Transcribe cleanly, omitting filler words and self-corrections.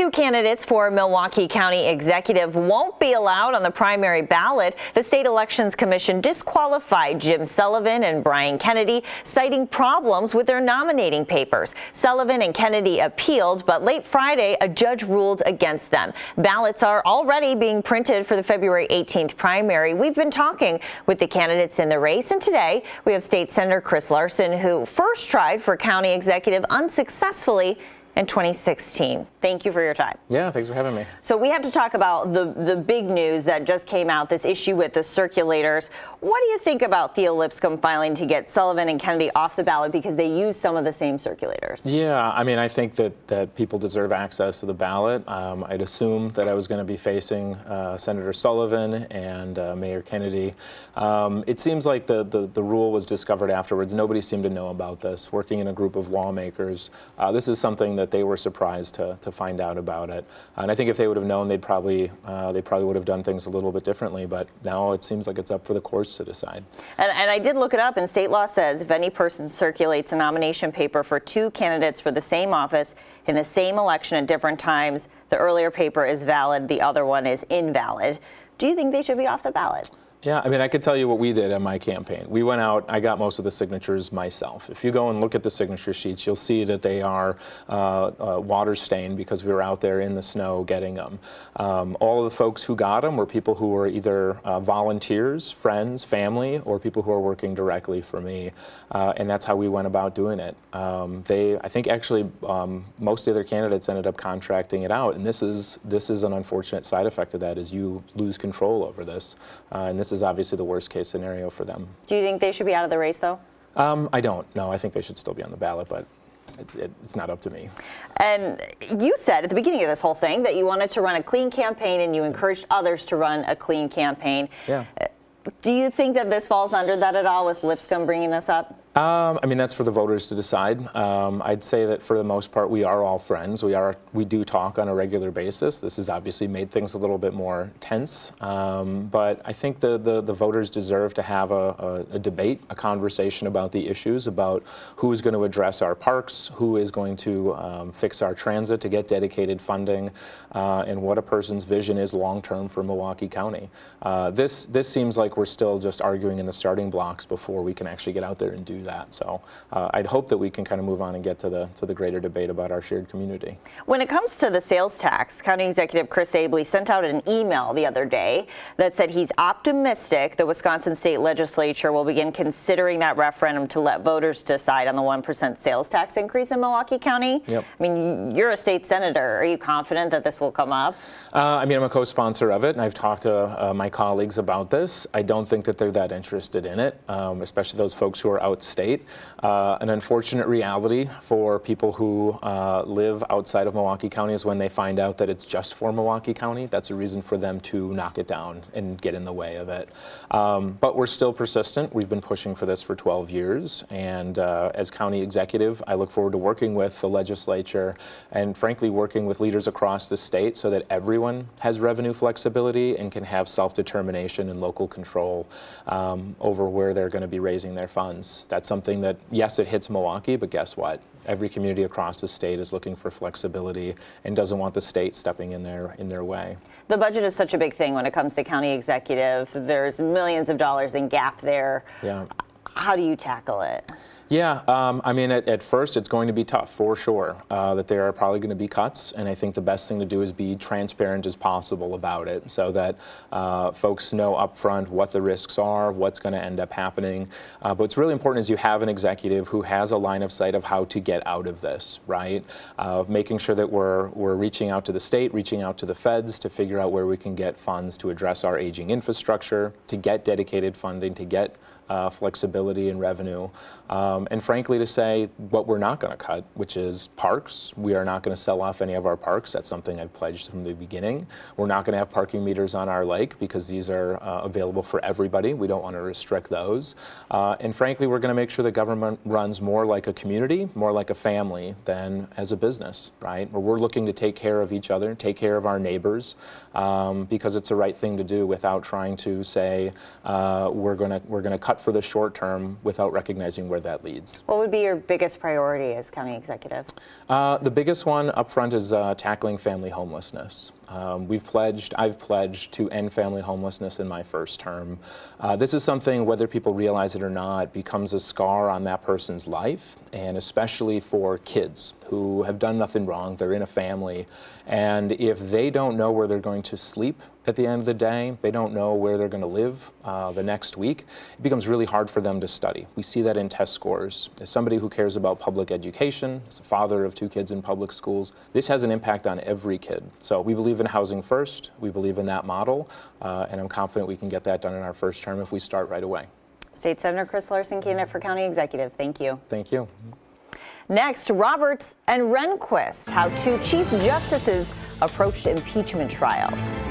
Two candidates for Milwaukee County Executive won't be allowed on the primary ballot. The State Elections Commission disqualified Jim Sullivan and Brian Kennedy, citing problems with their nominating papers. Sullivan and Kennedy appealed, but late Friday, a judge ruled against them. Ballots are already being printed for the February 18th primary. We've been talking with the candidates in the race, and today we have State Senator Chris Larson, who first tried for county executive unsuccessfully in 2016. Thank you for your time. Yeah, thanks for having me. So we have to talk about the big news that just came out, this issue with the circulators. What do you think about Theo Lipscomb filing to get Sullivan and Kennedy off the ballot because they use some of the same circulators? Yeah, I mean, I think that people deserve access to the ballot. I'd assume that I was going to be facing Senator Sullivan and Mayor Kennedy. It seems like the rule was discovered afterwards. Nobody seemed to know about this. Working in a group of lawmakers, this is something that they were surprised to find out about it. And I think if they would have known, they probably would have done things a little bit differently. But now it seems like it's up for the courts to decide. And I did look it up, and state law says if any person circulates a nomination paper for two candidates for the same office in the same election at different times, the earlier paper is valid, the other one is invalid. Do you think they should be off the ballot? Yeah, I mean, I could tell you what we did in my campaign. We went out, I got most of the signatures myself. If you go and look at the signature sheets, you'll see that they are water stained because we were out there in the snow getting them. All of the folks who got them were people who were either volunteers, friends, family, or people who are working directly for me. And that's how we went about doing it. I think actually most of the other candidates ended up contracting it out. And this is an unfortunate side effect of that, is you lose control over this. And this is obviously the worst case scenario for them. Do you think they should be out of the race, though? I don't. No, I think they should still be on the ballot, but it's not up to me. And you said at the beginning of this whole thing that you wanted to run a clean campaign and you encouraged others to run a clean campaign. Yeah. Do you think that this falls under that at all, with Lipscomb bringing this up? I mean, that's for the voters to decide. I'd say that for the most part, we are all friends. We do talk on a regular basis. This has obviously made things a little bit more tense. But I think the voters deserve to have a debate, a conversation about the issues, about who is going to address our parks, who is going to fix our transit to get dedicated funding, and what a person's vision is long-term for Milwaukee County. This seems like we're still just arguing in the starting blocks before we can actually get out there and do that. So I'd hope that we can kind of move on and get to the greater debate about our shared community. When it comes to the sales tax, County Executive Chris Abele sent out an email the other day that said he's optimistic the Wisconsin State Legislature will begin considering that referendum to let voters decide on the 1% sales tax increase in Milwaukee County. Yep. I mean, you're a state senator. Are you confident that this will come up? I mean, I'm a co-sponsor of it, and I've talked to my colleagues about this. I don't think that they're that interested in it, especially those folks who are outstate. An unfortunate reality for people who live outside of Milwaukee County is when they find out that it's just for Milwaukee County. That's a reason for them to knock it down and get in the way of it. But we're still persistent. We've been pushing for this for 12 years. And as county executive, I look forward to working with the legislature and, frankly, working with leaders across the state so that everyone has revenue flexibility and can have self-determination and local control over where they're going to be raising their funds. That's something that, yes, it hits Milwaukee, but guess what? Every community across the state is looking for flexibility and doesn't want the state stepping in their way. The budget is such a big thing when it comes to county executive. There's millions of dollars in gap there. Yeah. How do you tackle it? Yeah, I mean, at first it's going to be tough, for sure, that there are probably going to be cuts, and I think the best thing to do is be transparent as possible about it so that folks know up front what the risks are, what's going to end up happening. But what's really important is you have an executive who has a line of sight of how to get out of this, right? Of making sure that we're reaching out to the state, reaching out to the feds to figure out where we can get funds to address our aging infrastructure, to get dedicated funding, to get flexibility and revenue, and frankly to say what we're not going to cut, which is parks. We are not going to sell off any of our parks. That's something I've pledged from the beginning. We're not going to have parking meters on our lake because these are available for everybody. We don't want to restrict those. And frankly, we're going to make sure the government runs more like a community, more like a family than as a business, right? Where we're looking to take care of each other, take care of our neighbors, because it's the right thing to do without trying to say we're going to cut for the short term without recognizing where that leads. leads. What would be your biggest priority as county executive? The biggest one up front is tackling family homelessness. I've pledged to end family homelessness in my first term. This is something, whether people realize it or not, becomes a scar on that person's life, and especially for kids who have done nothing wrong. They're in a family, and if they don't know where they're going to sleep at the end of the day, they don't know where they're going to live the next week, it becomes really hard for them to study. We see that in test scores. As somebody who cares about public education, as a father of 2 kids in public schools, this has an impact on every kid. So we believe in housing first, we believe in that model, and I'm confident we can get that done in our first term if we start right away. State Senator Chris Larson, candidate for county executive. Thank you. Thank you. Next, Roberts and Rehnquist, how 2 chief justices approached impeachment trials.